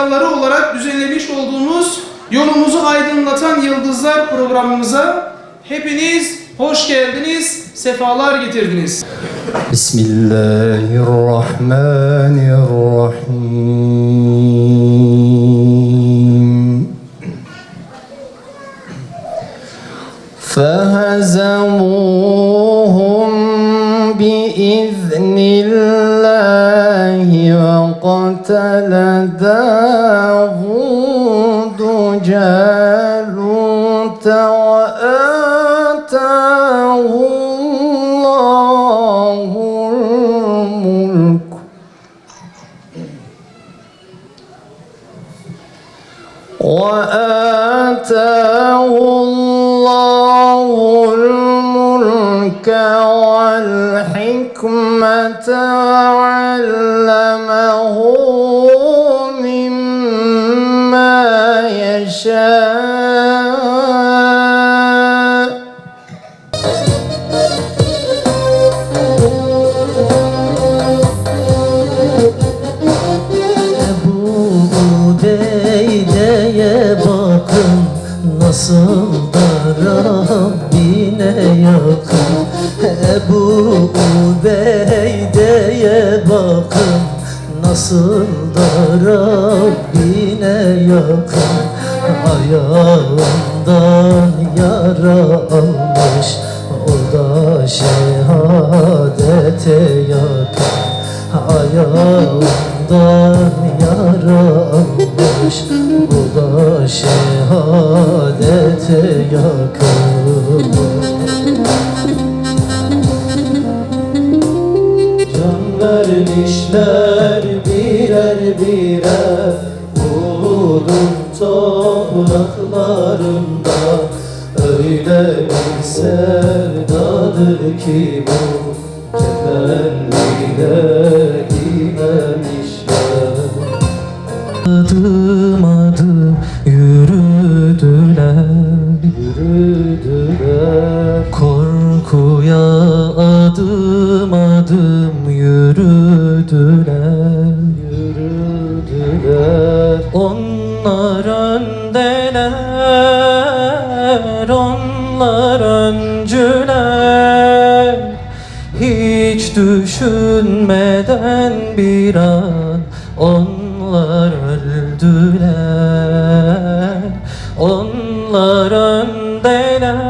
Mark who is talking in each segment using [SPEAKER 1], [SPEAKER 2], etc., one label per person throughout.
[SPEAKER 1] sevdaları olarak düzenlemiş olduğumuz Yolumuzu Aydınlatan Yıldızlar programımıza hepiniz hoş geldiniz, sefalar getirdiniz.
[SPEAKER 2] Bismillahirrahmanirrahim. فَهَزَمُوهُمْ بِإِذْنِ اللَّهِ وَقَتَلَ دَاوُودُ جَالُوتَ وَآتَاهُ اللَّهُ الْمُلْكَ وَالْحِكْمَةَ وَعَلَّمَهُ مِمَّا يَشَاءُ
[SPEAKER 3] Ebu Ubeyde'ye bakın, nasıl da Rabbine yakın. Ebu Ubeyde'ye bakın, nasıl da Rabbine yakın. Ayağından yara almış, o da şehadete yakın. Ayağından yara almış, o da şehadete yakın. Can vermişler birer birer Uhud'un topraklarında. Öyle bir sevdadır ki bu kefenliyle giymemişler. Adım adım yürüdüler, korkuya adım adım yürüdüler. Onlar öndeler, onlar öncüler. Hiç düşünmeden bir an onlar öldüler. Onlar öndeler,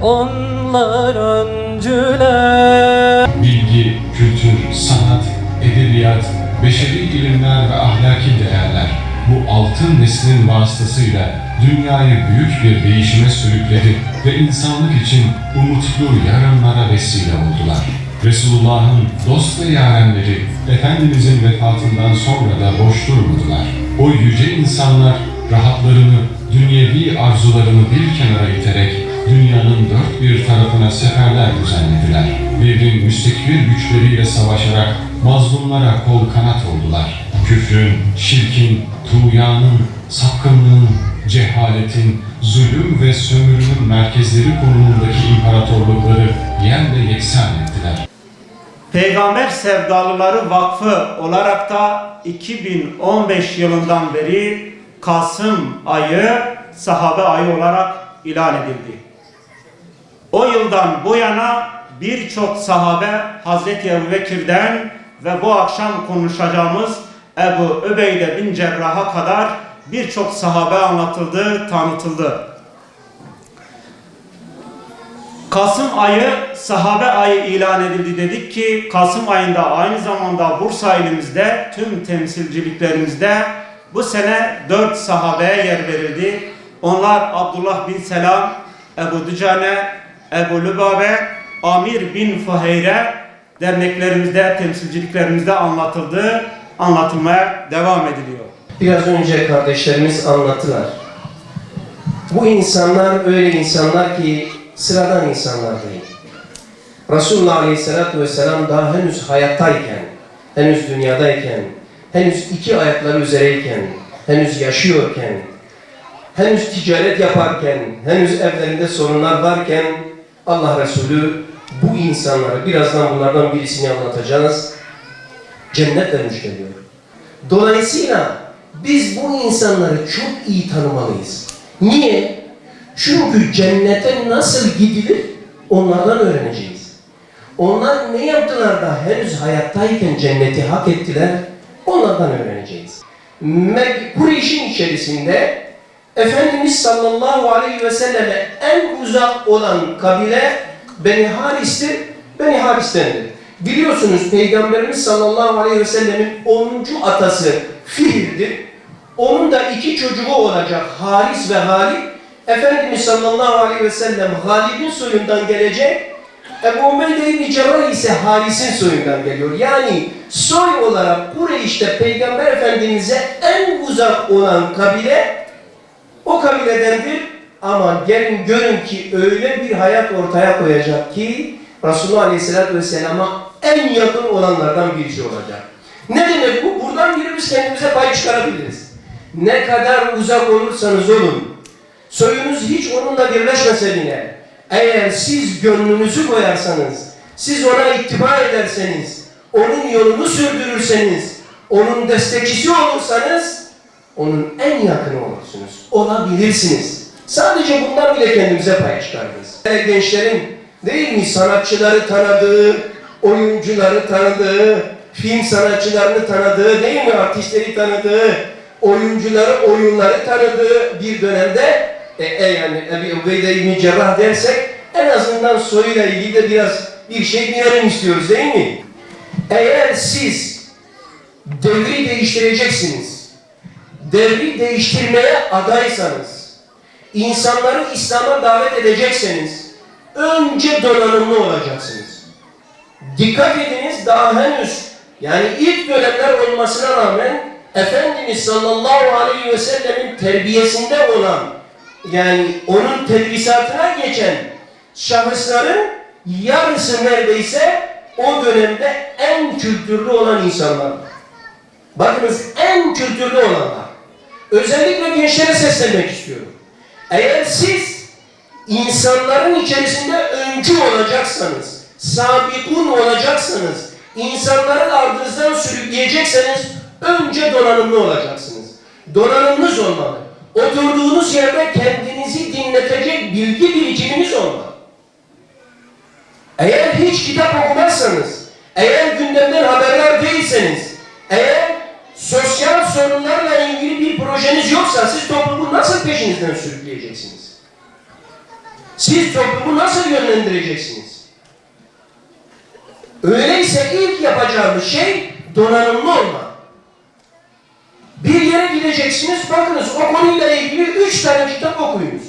[SPEAKER 3] onlar öncüler.
[SPEAKER 4] Bilgi, kültür, sanat, edebiyat, beşeri ilimler ve ahlaki değerler bu altın neslin vasıtasıyla dünyayı büyük bir değişime sürükledi ve insanlık için umutlu yarınlara vesile oldular. Resulullah'ın dost ve yarenleri Efendimizin vefatından sonra da boş durmadılar. O yüce insanlar rahatlarını, dünyevi arzularını bir kenara iterek dünyanın dört bir tarafına seferler düzenlediler. Devrin müstekbir güçleriyle savaşarak mazlumlara kol kanat oldular. Küfrün, şirkin, tuğyanın, sapkınlığın, cehaletin, zulüm ve sömürünün merkezleri konumundaki imparatorlukları yerle yeksan ettiler.
[SPEAKER 5] Peygamber Sevdalıları Vakfı olarak da 2015 yılından beri Kasım ayı sahabe ayı olarak ilan edildi. O yıldan bu yana birçok sahabe Hazreti Ebubekir'den ve bu akşam konuşacağımız Ebu Übeyde bin Cerrah'a kadar birçok sahabe anlatıldı, tanıtıldı. Kasım ayı sahabe ayı ilan edildi dedik ki Kasım ayında aynı zamanda Bursa ilimizde tüm temsilciliklerimizde bu sene 4 sahabeye yer verildi. Onlar Abdullah bin Selam, Ebu Dücane, Ebu Lübabe, Amir bin Fuheyre derneklerimizde, temsilciliklerimizde anlatıldı, anlatılmaya devam ediliyor.
[SPEAKER 6] Biraz önce kardeşlerimiz anlattılar. Bu insanlar öyle insanlar ki sıradan insanlar değil. Resulullah Aleyhisselatü Vesselam daha henüz hayattayken, henüz dünyadayken, henüz iki ayakları üzereyken, henüz yaşıyorken, henüz ticaret yaparken, henüz evlerinde sorunlar varken Allah Resulü bu insanları, birazdan bunlardan birisini anlatacağız, cennetle müjdeliyor. Dolayısıyla biz bu insanları çok iyi tanımalıyız. Niye? Çünkü cennete nasıl gidilir onlardan öğreneceğiz. Onlar ne yaptılar da henüz hayattayken cenneti hak ettiler, onlardan öğreneceğiz. Kureyş'in içerisinde Efendimiz sallallahu aleyhi ve selleme en uzak olan kabile Beni Haris'tir, Beni Haris'tendir. Biliyorsunuz Peygamberimiz sallallahu aleyhi ve sellemin 10. atası Fihir'dir. Onun da 2 çocuğu olacak Haris ve Halid. Efendimiz sallallahu aleyhi ve sellem Halid'in soyundan gelecek. Ebu Ubeyde İbni Cerrah ise Haris'in soyundan geliyor. Yani soy olarak Kureyş'te Peygamber Efendimiz'e en uzak olan kabile o kabiledendir. Ama gelin görün ki öyle bir hayat ortaya koyacak ki Resulullah Aleyhisselatü Vesselam'a en yakın olanlardan birisi olacak. Ne demek bu? Buradan biri biz kendimize pay çıkarabiliriz. Ne kadar uzak olursanız olun, soyunuz hiç onunla birleşmese bile, eğer siz gönlünüzü koyarsanız, siz ona ittiba ederseniz, onun yolunu sürdürürseniz, onun destekçisi olursanız, onun en yakını olursunuz, olabilirsiniz. Sadece bundan bile kendimize pay çıkarırız. Gençlerin değil mi sanatçıları tanıdığı, oyuncuları tanıdığı, film sanatçılarını tanıdığı, değil mi artistleri tanıdığı, oyuncuları, oyunları tanıdığı bir dönemde yani Ebu Ubeyde İbni Cerrah dersek en azından soyuyla ilgili de biraz bir şey bilelim istiyoruz değil mi? Eğer siz devri değiştireceksiniz, devri değiştirmeye adaysanız, insanları İslam'a davet edecekseniz önce donanımlı olacaksınız. Dikkat ediniz, daha henüz yani ilk dönemler olmasına rağmen Efendimiz sallallahu aleyhi ve sellemin terbiyesinde olan, yani onun tedrisatına geçen şahısların yarısı neredeyse o dönemde en kültürlü olan insanlar. Bakınız, en kültürlü olanlar. Özellikle gençlere seslenmek istiyorum. Eğer siz insanların içerisinde öncü olacaksanız, sabikun olacaksanız, insanları ardınızdan sürükleyecekseniz önce donanımlı olacaksınız. Donanımınız olmalı. Oturduğunuz yerde kendinizi dinletecek bilgi birikiminiz olmalı. Eğer hiç kitap okumazsanız, eğer gündemden haberdar değilseniz, eğer sosyal sorunlarla ilgili bir projeniz yoksa siz toplumu nasıl peşinizden sürükleyeceksiniz? Siz toplumu nasıl yönlendireceksiniz? Öyleyse ilk yapacağımız şey donanımlı olmak. Bir yere gideceksiniz, bakınız o konuyla ilgili 3 tane kitap okuyunuz.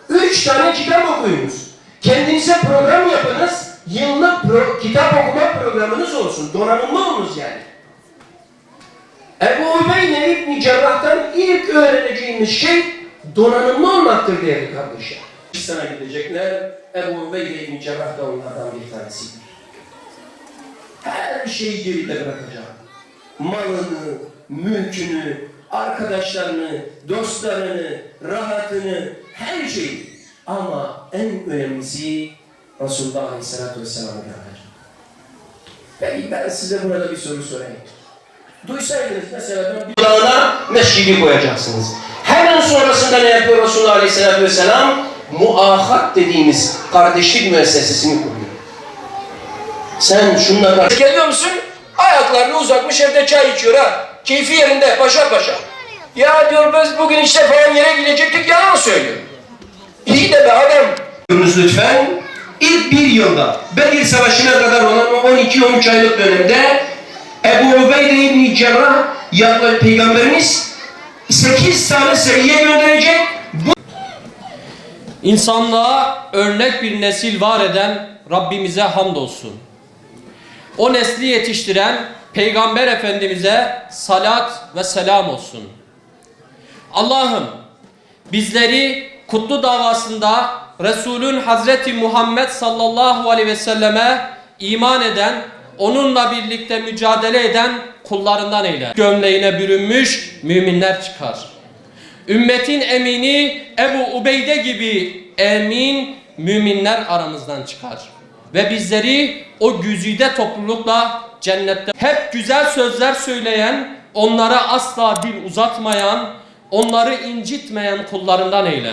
[SPEAKER 6] 3 tane kitap okuyunuz. Kendinize program yapınız, yıllık kitap okuma programınız olsun. Donanımlı olunuz yani. Ebu Ubeyde İbni Cerrah'tan ilk öğreneceğimiz şey donanımlı olmaktır değerli kardeşler. Pakistan'a gidecekler, Ebu Ubeyde İbni Cerrah da onlardan bir tanesidir. Her şeyi geride bırakacak. Malını, mülkünü, arkadaşlarını, dostlarını, rahatını, her şeyi. Ama en önemlisi Resulullah Aleyhisselatü Vesselam'ı bırakacak. Peki ben size burada bir soru sorayım. Duysaydınız mesela bir dağına mescidi koyacaksınız. Hemen sonrasında ne yapıyor Resulullah Aleyhisselatü Vesselam? Muahat dediğimiz kardeşlik müessesesini kuruyor. Sen şunla geliyor musun? Ayaklarını uzatmış evde çay içiyor ha. Keyfi yerinde paşa paşa. Ya diyor biz bugün işte falan yere gidecektik, yalan söylüyor. İyi de be adam. Lütfen ilk bir yılda Bedir Savaşı'na kadar olan 12-13 aylık dönemde Ebu Ubeyde İbni Cerrah yaklaşık Peygamberimiz 8 tane seriye gönderecek.
[SPEAKER 3] İnsanlığa örnek bir nesil var eden Rabbimize hamdolsun. O nesli yetiştiren Peygamber Efendimiz'e salat ve selam olsun. Allah'ım bizleri kutlu davasında Resulün Hazreti Muhammed sallallahu aleyhi ve selleme iman eden, onunla birlikte mücadele eden kullarından eyle. Gömleğine bürünmüş müminler çıkar. Ümmetin emini Ebu Ubeyde gibi emin müminler aramızdan çıkar. Ve bizleri o güzide toplulukla cennette hep güzel sözler söyleyen onlara asla dil uzatmayan, onları incitmeyen kullarından eyle.